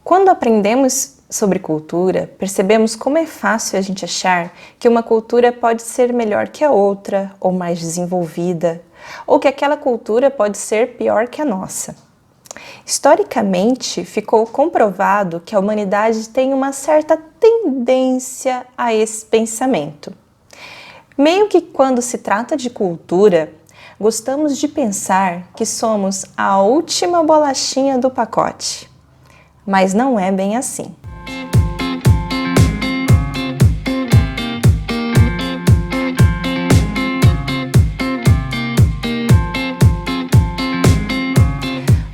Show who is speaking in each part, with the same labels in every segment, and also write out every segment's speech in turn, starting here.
Speaker 1: Quando aprendemos sobre cultura, percebemos como é fácil a gente achar que uma cultura pode ser melhor que a outra, ou mais desenvolvida, ou que aquela cultura pode ser pior que a nossa. Historicamente, ficou comprovado que a humanidade tem uma certa tendência a esse pensamento. Meio que quando se trata de cultura, gostamos de pensar que somos a última bolachinha do pacote. Mas não é bem assim.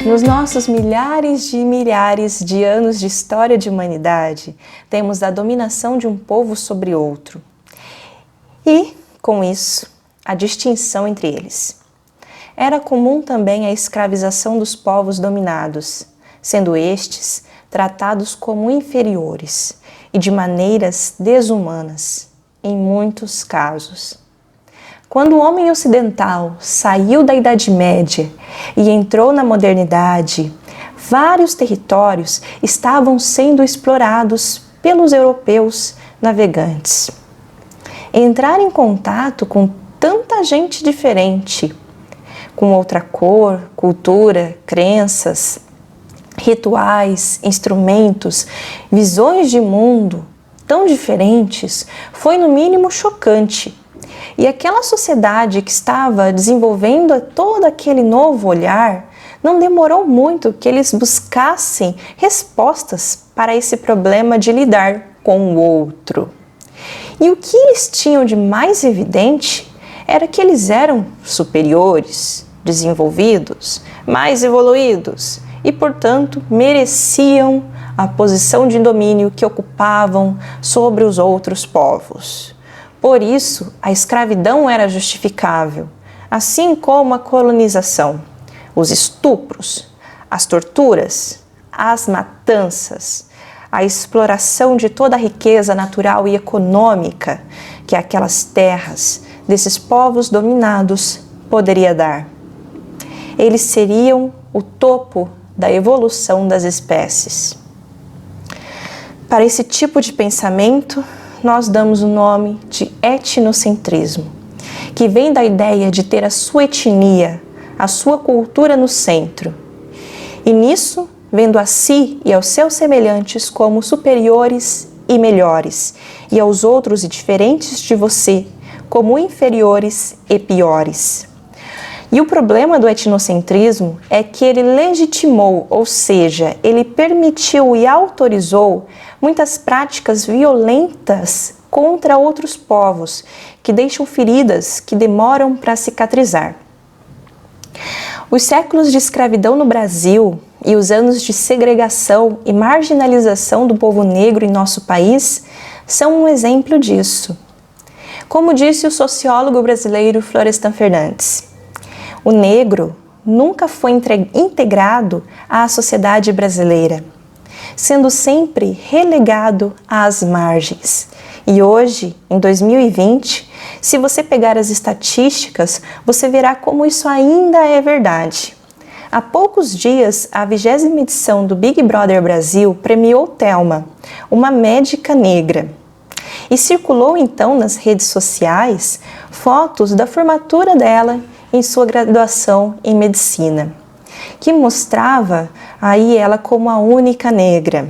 Speaker 1: Nos nossos milhares de anos de história de humanidade, temos a dominação de um povo sobre outro. E, com isso, a distinção entre eles. Era comum também a escravização dos povos dominados, sendo estes tratados como inferiores e de maneiras desumanas, em muitos casos. Quando o homem ocidental saiu da Idade Média e entrou na modernidade, vários territórios estavam sendo explorados pelos europeus navegantes. Entrar em contato com tanta gente diferente, com outra cor, cultura, crenças, rituais, instrumentos, visões de mundo tão diferentes, foi no mínimo chocante. E aquela sociedade que estava desenvolvendo todo aquele novo olhar, não demorou muito que eles buscassem respostas para esse problema de lidar com o outro. E o que eles tinham de mais evidente era que eles eram superiores, desenvolvidos, mais evoluídos e, portanto, mereciam a posição de domínio que ocupavam sobre os outros povos. Por isso, a escravidão era justificável, assim como a colonização, os estupros, as torturas, as matanças, a exploração de toda a riqueza natural e econômica que aquelas terras desses povos dominados poderia dar. Eles seriam o topo da evolução das espécies. Para esse tipo de pensamento, nós damos o nome de etnocentrismo, que vem da ideia de ter a sua etnia, a sua cultura no centro. E nisso, vendo a si e aos seus semelhantes como superiores e melhores, e aos outros e diferentes de você como inferiores e piores. E o problema do etnocentrismo é que ele legitimou, ou seja, ele permitiu e autorizou muitas práticas violentas contra outros povos, que deixam feridas que demoram para cicatrizar. Os séculos de escravidão no Brasil e os anos de segregação e marginalização do povo negro em nosso país são um exemplo disso. Como disse o sociólogo brasileiro Florestan Fernandes, o negro nunca foi integrado à sociedade brasileira, sendo sempre relegado às margens. E hoje, em 2020, se você pegar as estatísticas, você verá como isso ainda é verdade. Há poucos dias, a 20ª edição do Big Brother Brasil premiou Thelma, uma médica negra. E circulou então nas redes sociais fotos da formatura dela em sua graduação em medicina, que mostrava aí ela como a única negra.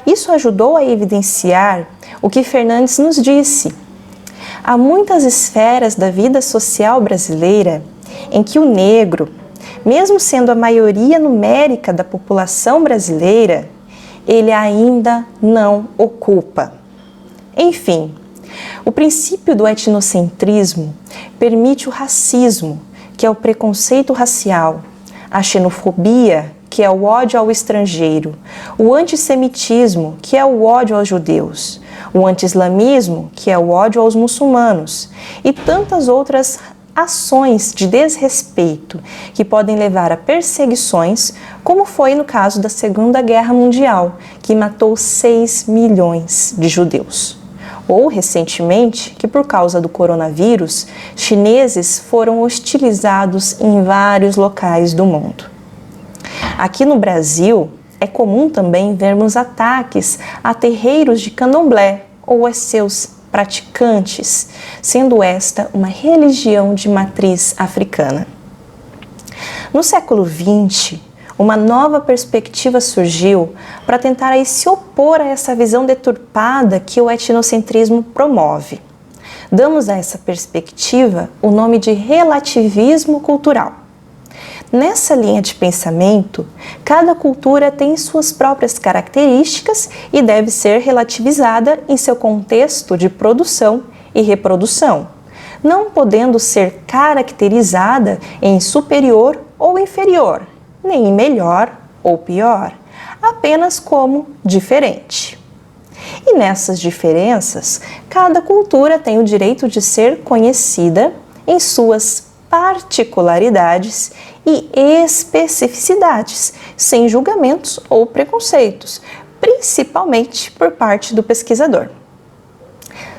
Speaker 1: Isso ajudou a evidenciar o que Fernandes nos disse. Há muitas esferas da vida social brasileira em que o negro, mesmo sendo a maioria numérica da população brasileira, ele ainda não ocupa. Enfim, o princípio do etnocentrismo permite o racismo, que é o preconceito racial, a xenofobia, que é o ódio ao estrangeiro, o antissemitismo, que é o ódio aos judeus, o anti-islamismo, que é o ódio aos muçulmanos, e tantas outras ações de desrespeito que podem levar a perseguições, como foi no caso da Segunda Guerra Mundial, que matou 6 milhões de judeus. Ou, recentemente, que por causa do coronavírus, chineses foram hostilizados em vários locais do mundo. Aqui no Brasil, é comum também vermos ataques a terreiros de candomblé ou a seus praticantes, sendo esta uma religião de matriz africana. No século XX, uma nova perspectiva surgiu para tentar aí se opor a essa visão deturpada que o etnocentrismo promove. Damos a essa perspectiva o nome de relativismo cultural. Nessa linha de pensamento, cada cultura tem suas próprias características e deve ser relativizada em seu contexto de produção e reprodução, não podendo ser caracterizada em superior ou inferior, nem em melhor ou pior, apenas como diferente. E nessas diferenças, cada cultura tem o direito de ser conhecida em suas particularidades e especificidades, sem julgamentos ou preconceitos, principalmente por parte do pesquisador.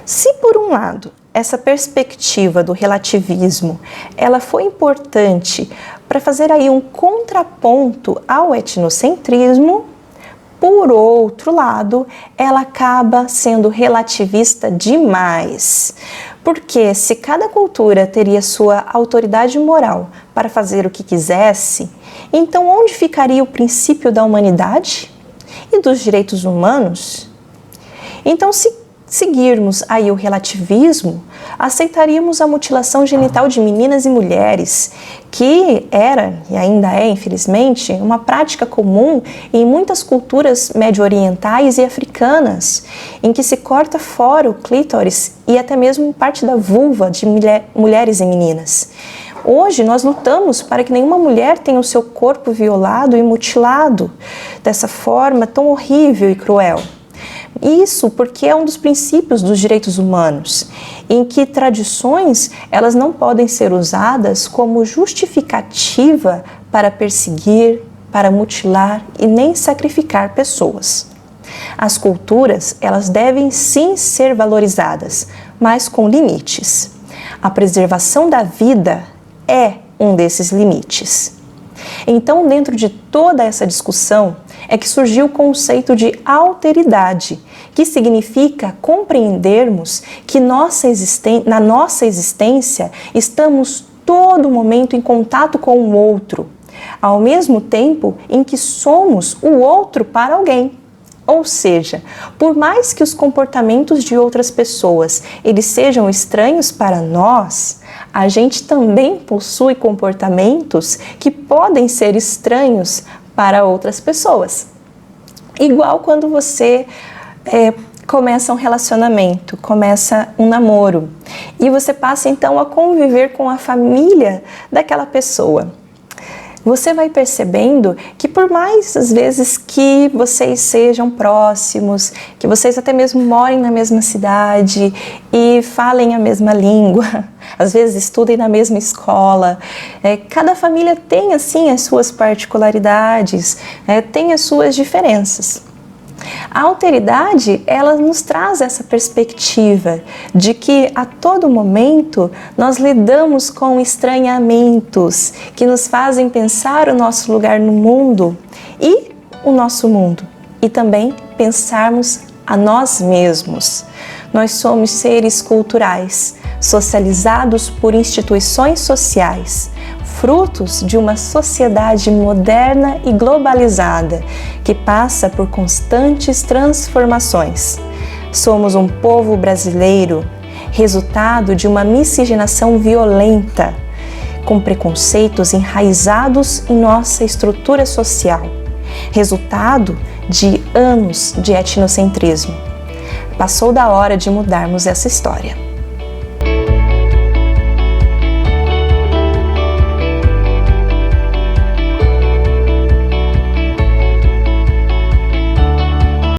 Speaker 1: Se por um lado, essa perspectiva do relativismo, ela foi importante para fazer aí um contraponto ao etnocentrismo, por outro lado, ela acaba sendo relativista demais. Porque se cada cultura teria sua autoridade moral para fazer o que quisesse, então onde ficaria o princípio da humanidade e dos direitos humanos? Então, se seguirmos aí o relativismo, aceitaríamos a mutilação genital de meninas e mulheres, que era e ainda é, infelizmente, uma prática comum em muitas culturas médio-orientais e africanas, em que se corta fora o clítoris e até mesmo parte da vulva de mulheres e meninas. Hoje nós lutamos para que nenhuma mulher tenha o seu corpo violado e mutilado dessa forma tão horrível e cruel. Isso porque é um dos princípios dos direitos humanos, em que tradições elas não podem ser usadas como justificativa para perseguir, para mutilar e nem sacrificar pessoas. As culturas elas devem sim ser valorizadas, mas com limites. A preservação da vida é um desses limites. Então, dentro de toda essa discussão, é que surgiu o conceito de alteridade, que significa compreendermos que na nossa existência estamos todo momento em contato com o outro, ao mesmo tempo em que somos o outro para alguém. Ou seja, por mais que os comportamentos de outras pessoas eles sejam estranhos para nós, a gente também possui comportamentos que podem ser estranhos para outras pessoas. Igual quando você começa um relacionamento, começa um namoro, e você passa então a conviver com a família daquela pessoa. Você vai percebendo que por mais às vezes que vocês sejam próximos, que vocês até mesmo morem na mesma cidade e falem a mesma língua, às vezes estudem na mesma escola, cada família tem assim as suas particularidades, tem as suas diferenças. A alteridade, ela nos traz essa perspectiva de que a todo momento nós lidamos com estranhamentos que nos fazem pensar o nosso lugar no mundo e o nosso mundo, e também pensarmos a nós mesmos. Nós somos seres culturais, socializados por instituições sociais, frutos de uma sociedade moderna e globalizada, que passa por constantes transformações. Somos um povo brasileiro, resultado de uma miscigenação violenta, com preconceitos enraizados em nossa estrutura social, resultado de anos de etnocentrismo. Passou da hora de mudarmos essa história.